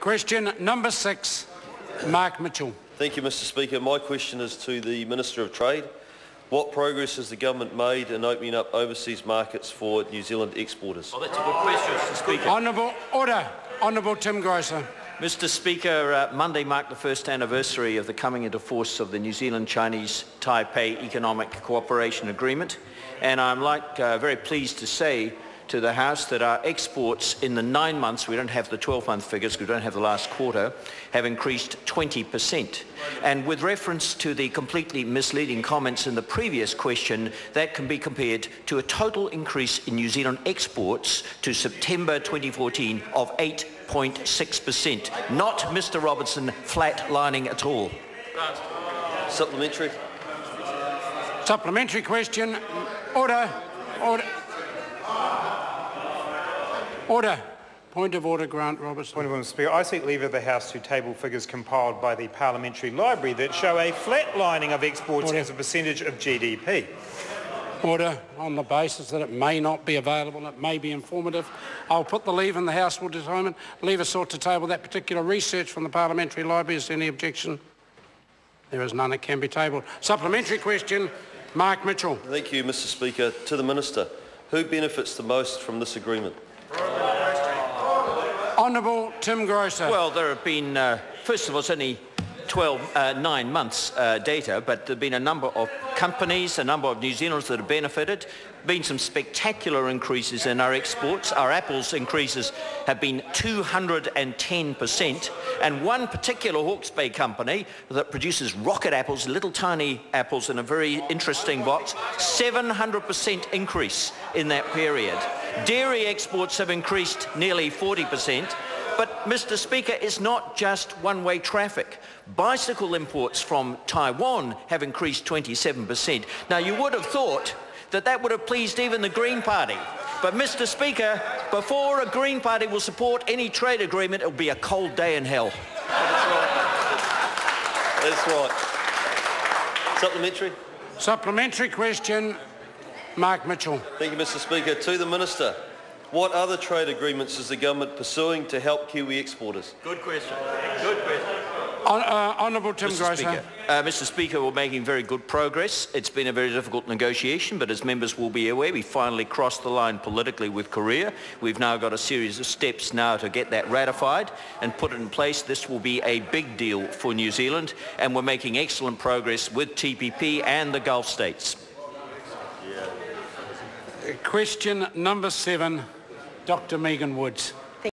Question number 6, Mark Mitchell. Thank you, Mr Speaker. My question is to the Minister of Trade. What progress has the government made in opening up overseas markets for New Zealand exporters? Well, that's a good question, Mr Speaker. Honourable Tim Grosser. Mr Speaker, Monday marked the first anniversary of the coming into force of the New Zealand-Chinese Taipei Economic Cooperation Agreement, and I'm very pleased to say to the House that our exports in the 9 months, we don't have the 12-month figures, we don't have the last quarter, have increased 20%. And with reference to the completely misleading comments in the previous question, that can be compared to a total increase in New Zealand exports to September 2014 of 8.6%. Not, Mr Robertson, flatlining at all. Supplementary. Supplementary question. Order. Point of order, Grant Robertson. Point of order, Speaker. I seek leave of the House to table figures compiled by the Parliamentary Library that show a flatlining of exports as a percentage of GDP. Order. On the basis that it may not be available, it may be informative. I'll put the leave and the House will determine. Leave is sought to table that particular research from the Parliamentary Library. Is there any objection? There is none. It can be tabled. Supplementary question, Mark Mitchell. Thank you, Mr Speaker. To the Minister, who benefits the most from this agreement? Honourable Tim Grosser. Well, there have been, first of all, it's only 9 months data, but there have been a number of companies, a number of New Zealanders that have benefited. Been some spectacular increases in our exports. Our apples increases have been 210%, and one particular Hawke's Bay company that produces rocket apples, little tiny apples in a very interesting box, 700% increase in that period. Dairy exports have increased nearly 40%. But, Mr Speaker, it's not just one-way traffic. Bicycle imports from Taiwan have increased 27%. Now, you would have thought that that would have pleased even the Green Party. But, Mr Speaker, before a Green Party will support any trade agreement, it'll be a cold day in hell. That's right. Supplementary. Supplementary question, Mark Mitchell. Thank you, Mr Speaker. To the Minister, what other trade agreements is the government pursuing to help Kiwi exporters? Good question. Good question. Honourable Tim Grosser. Mr Speaker, we're making very good progress. It's been a very difficult negotiation, but as members will be aware, we finally crossed the line politically with Korea. We've now got a series of steps now to get that ratified and put it in place. This will be a big deal for New Zealand, and we're making excellent progress with TPP and the Gulf states. Question number 7, Dr. Megan Woods.